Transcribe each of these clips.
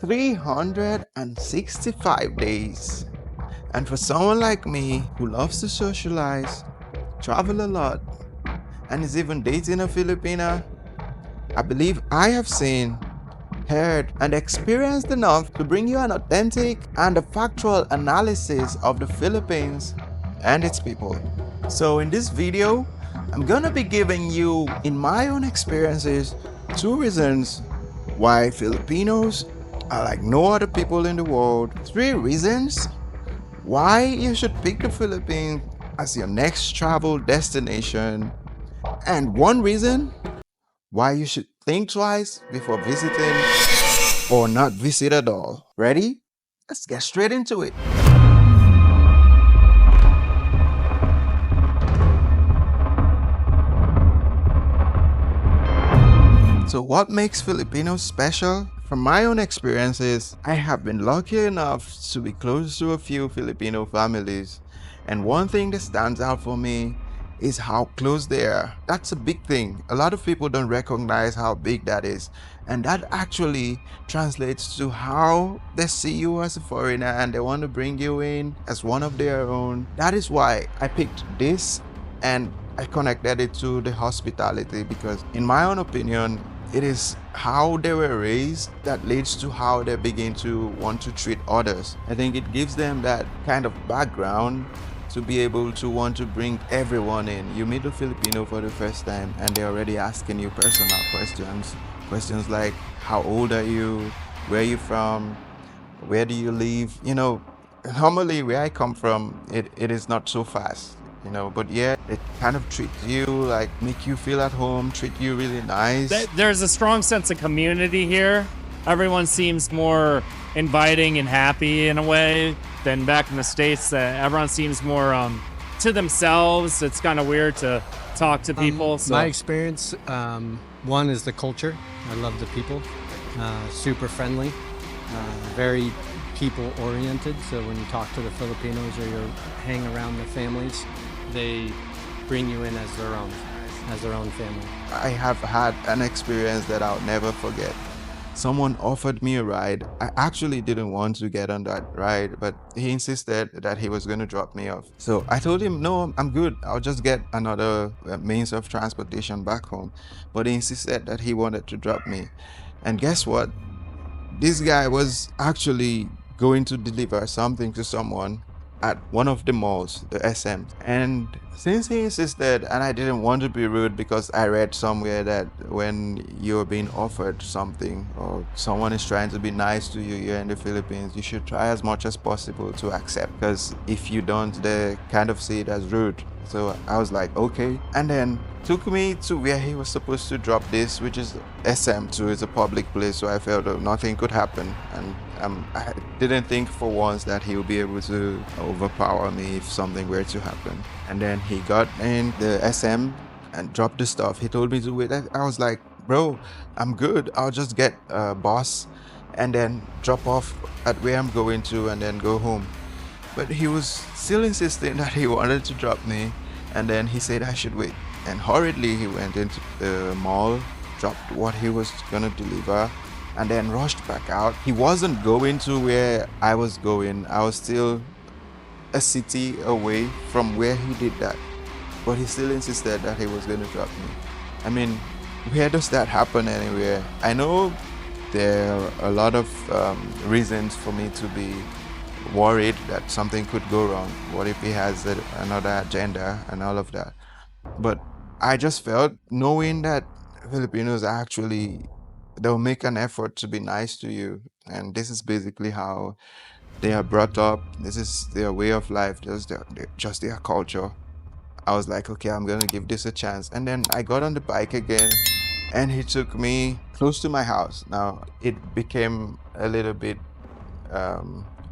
365 days. And for someone like me who loves to socialize, travel a lot, and is even dating a Filipina, I believe I have seen, heard, and experienced enough to bring you an authentic and a factual analysis of the Philippines and its people. So in this video, I'm gonna be giving you, in my own experiences, 2 reasons why Filipinos are like no other people in the world, 3 reasons why you should pick the Philippines as your next travel destination, and 1 reason why you should think twice before visiting or not visit at all. Ready? Let's get straight into it. So, what makes Filipinos special? From my own experiences, I have been lucky enough to be close to a few Filipino families, and one thing that stands out for me is how close they are. That's a big thing. A lot of people don't recognize how big that is, and that actually translates to how they see you as a foreigner and they want to bring you in as one of their own. That is why I picked this, and I connected it to the hospitality, because in my own opinion, it is how they were raised that leads to how they begin to want to treat others. I think it gives them that kind of background to be able to want to bring everyone in. You meet a Filipino for the first time and they're already asking you personal questions. Questions like, how old are you? Where are you from? Where do you live? Normally where I come from, it is not so fast. But yeah, it kind of treats you like, make you feel at home, treat you really nice. There's a strong sense of community here. Everyone seems more inviting and happy in a way than back in the States. Everyone seems more to themselves. It's kind of weird to talk to people. My experience, one is the culture. I love the people. Super friendly, very people oriented. So when you talk to the Filipinos or you hang around the families, they bring you in as their own family. I have had an experience that I'll never forget. Someone offered me a ride. I actually didn't want to get on that ride, but he insisted that he was going to drop me off. So I told him, no, I'm good. I'll just get another means of transportation back home. But he insisted that he wanted to drop me. And guess what? This guy was actually going to deliver something to someone at one of the malls, the SM. And since he insisted, and I didn't want to be rude, because I read somewhere that when you're being offered something or someone is trying to be nice to you here in the Philippines, you should try as much as possible to accept, because if you don't, they kind of see it as rude. So I was like, okay. And then took me to where he was supposed to drop this, which is SM2. It's a public place, so I felt nothing could happen. And I didn't think for once that he would be able to overpower me if something were to happen. And then he got in the SM and dropped the stuff. He told me to wait. I was like, bro, I'm good. I'll just get a bus and then drop off at where I'm going to and then go home. But he was still insisting that he wanted to drop me, and then he said I should wait. And hurriedly he went into the mall, dropped what he was gonna deliver, and then rushed back out. He wasn't going to where I was going. I was still a city away from where he did that. But he still insisted that he was gonna drop me. I mean, where does that happen anywhere? I know there are a lot of reasons for me to be worried that something could go wrong. What if he has another agenda and all of that? But I just felt, knowing that Filipinos actually, they'll make an effort to be nice to you, and this is basically how they are brought up. This is their way of life, just their culture. I was like, okay, I'm gonna give this a chance. And then I got on the bike again, and he took me close to my house. Now it became a little bit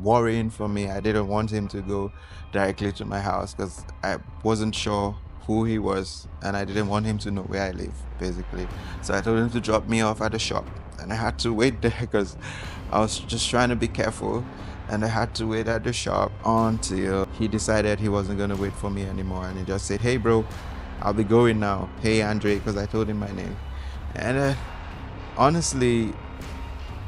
worrying for me. I didn't want him to go directly to my house because I wasn't sure who he was, and I didn't want him to know where I live, basically. So I told him to drop me off at the shop, and I had to wait there because I was just trying to be careful. And I had to wait at the shop until he decided he wasn't gonna wait for me anymore, and he just said, hey bro, I'll be going now. Hey Andre, because I told him my name. And honestly,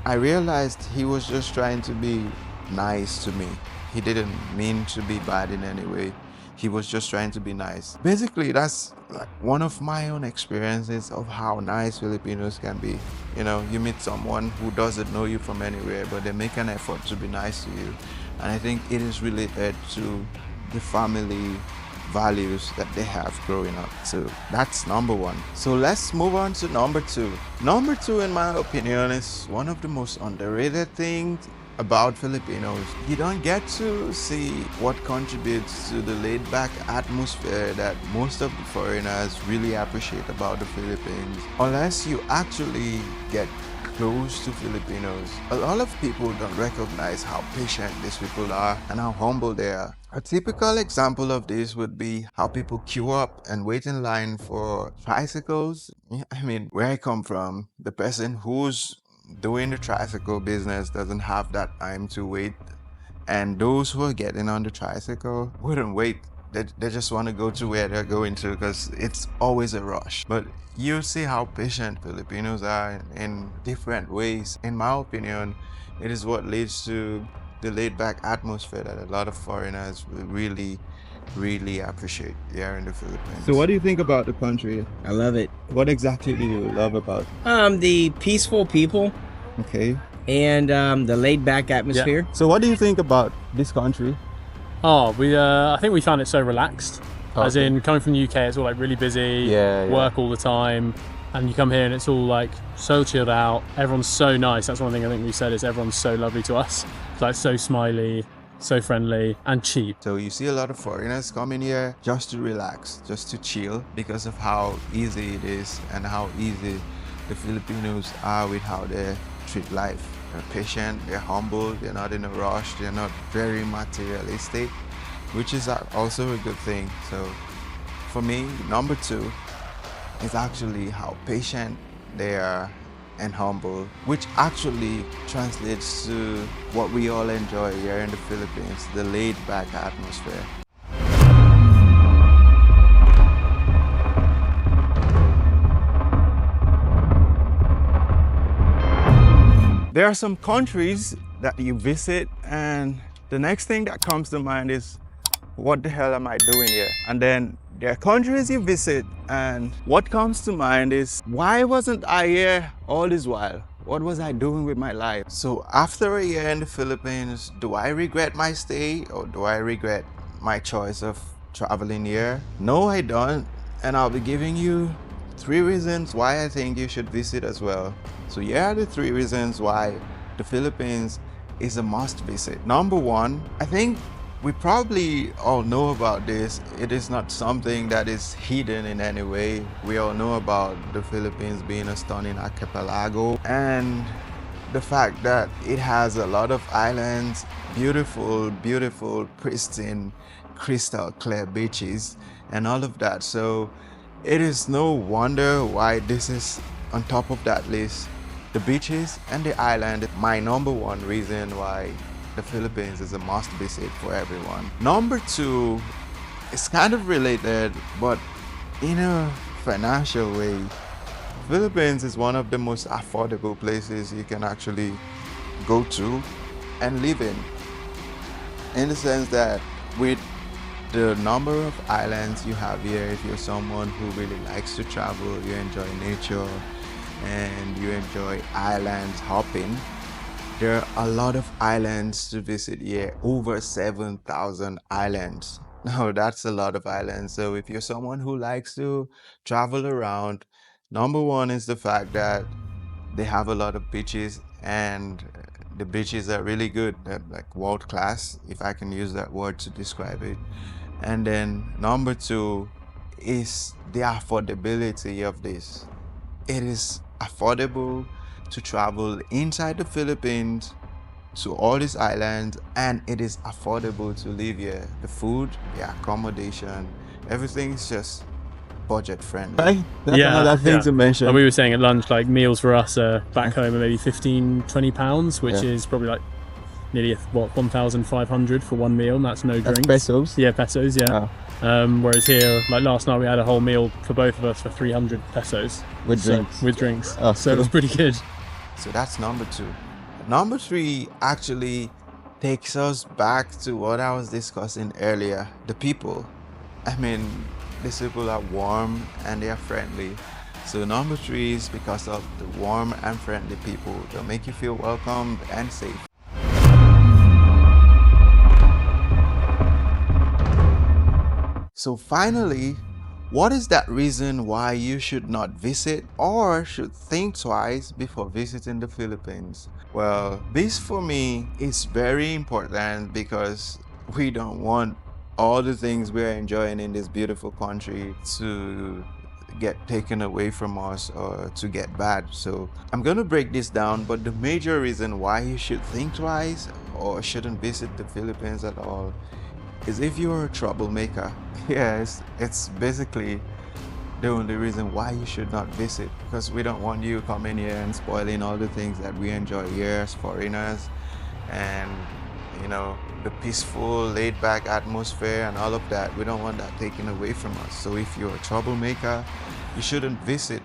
I realized he was just trying to be nice to me. He didn't mean to be bad in any way. He was just trying to be nice. Basically, that's like one of my own experiences of how nice Filipinos can be. You know, you meet someone who doesn't know you from anywhere, but they make an effort to be nice to you. And I think it is related to the family values that they have growing up. So that's number one. So let's move on to number two. Number two, in my opinion, is one of the most underrated things about Filipinos. You don't get to see what contributes to the laid-back atmosphere that most of the foreigners really appreciate about the Philippines unless you actually get close to Filipinos. A lot of people don't recognize how patient these people are and how humble they are. A typical example of this would be how people queue up and wait in line for tricycles. I mean, where I come from, the person who's doing the tricycle business doesn't have that time to wait, and those who are getting on the tricycle wouldn't wait. They just want to go to where they're going to because it's always a rush. But you see how patient Filipinos are in different ways. In my opinion, it is what leads to the laid-back atmosphere that a lot of foreigners will really appreciate here in the Philippines. So what do you think about the country? I love it. What exactly do you love about The peaceful people it? Okay. and the laid back atmosphere. So what do you think about this country? I think we found it so relaxed. As Okay. in, coming from the UK, it's all like really busy, Yeah. work all the time, and you come here and it's all like so chilled out. Everyone's so nice. That's one thing I think we said is everyone's so lovely to us. It's like so smiley, so friendly, and cheap. So you see a lot of foreigners coming here just to relax, just to chill because of how easy it is and how easy the Filipinos are with how they treat life. They're patient, they're humble, they're not in a rush, they're not very materialistic, which is also a good thing. So for me, number two is actually how patient they are and humble, which actually translates to what we all enjoy here in the Philippines, the laid-back atmosphere. There are some countries that you visit and the next thing that comes to mind is, what the hell am I doing here? And then there are countries you visit and what comes to mind is, why wasn't I here all this while? What was I doing with my life? So after a year in the Philippines, do I regret my stay or do I regret my choice of traveling here? No, I don't. And I'll be giving you 3 reasons why I think you should visit as well. So here are the 3 reasons why the Philippines is a must visit. Number 1, I think we probably all know about this. It is not something that is hidden in any way. We all know about the Philippines being a stunning archipelago and the fact that it has a lot of islands, beautiful, pristine, crystal clear beaches and all of that. So it is no wonder why this is on top of that list. The beaches and the island, my number 1 reason why the Philippines is a must visit for everyone. Number 2 is kind of related, but in a financial way. Philippines is one of the most affordable places you can actually go to and live in the sense that with the number of islands you have here, if you're someone who really likes to travel, you enjoy nature, and you enjoy island hopping, there are a lot of islands to visit here, over 7,000 islands. Now that's a lot of islands. So if you're someone who likes to travel around, number 1 is the fact that they have a lot of beaches and the beaches are really good. They're like world class, if I can use that word to describe it. And then number 2 is the affordability of this. It is affordable to travel inside the Philippines to all these islands, and it is affordable to live here. The food, the accommodation, everything is just budget friendly. Right? That's another thing to mention. Like we were saying at lunch, like meals for us back home are maybe 15, 20 pounds, which is probably like nearly 1,500 for one meal, and that's no drinks. That's pesos? Yeah, pesos, yeah. Whereas here, like last night we had a whole meal for both of us for 300 pesos. With drinks? With drinks. Oh, so it was pretty good. So that's number 2. Number three actually takes us back to what I was discussing earlier, the people. I mean, these people are warm and they are friendly. So number three is because of the warm and friendly people. They'll make you feel welcomed and safe. So finally, what is that reason why you should not visit or should think twice before visiting the Philippines? Well, this for me is very important because we don't want all the things we're enjoying in this beautiful country to get taken away from us or to get bad. So I'm going to break this down, but the major reason why you should think twice or shouldn't visit the Philippines at all is if you're a troublemaker. Yeah, it's basically the only reason why you should not visit, because we don't want you coming here and spoiling all the things that we enjoy here as foreigners, and you know, the peaceful laid back atmosphere and all of that. We don't want that taken away from us. So if you're a troublemaker, you shouldn't visit.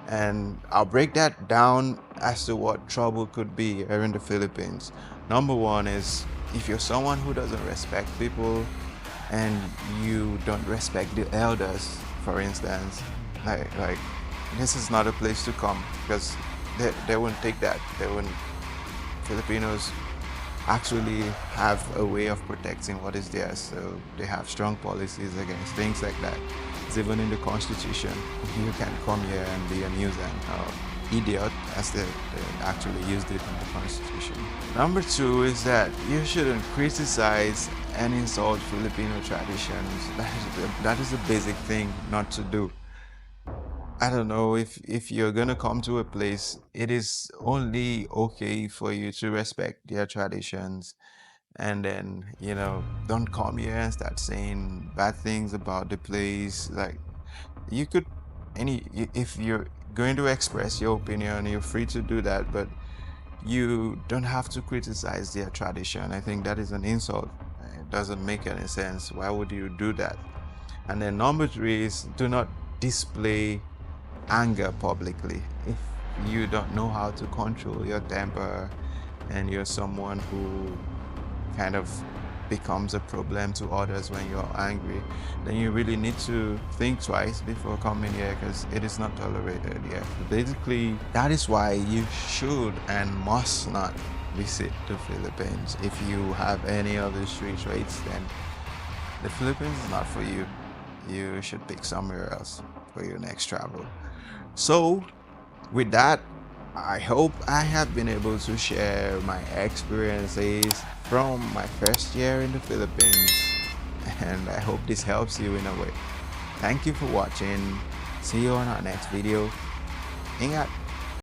And I'll break that down as to what trouble could be here in the Philippines. Number one is if you're someone who doesn't respect people and you don't respect the elders, for instance, like this is not a place to come, because they wouldn't take that. Filipinos actually have a way of protecting what is theirs, so they have strong policies against things like that. It's even in the constitution. You can come here and be a nuisance or idiot, as they actually used it in the constitution. Number two is that you shouldn't criticize and insult Filipino traditions. That is a basic thing not to do. I don't know, if you're gonna come to a place, it is only okay for you to respect their traditions, and then, you know, don't come here and start saying bad things about the place. Like, you could if you're going to express your opinion, you're free to do that, but you don't have to criticize their tradition. I think that is an insult. It doesn't make any sense. Why would you do that? And then number three is do not display anger publicly. If you don't know how to control your temper and you're someone who kind of becomes a problem to others when you're angry, then you really need to think twice before coming here, because it is not tolerated here. Basically, that is why you should and must not visit the Philippines. If you have any of these three traits, then the Philippines is not for you. You should pick somewhere else for your next travel. So with that, I hope I have been able to share my experiences from my first year in the Philippines, and I hope this helps you in a way. Thank you for watching. See you on our next video. Ingat!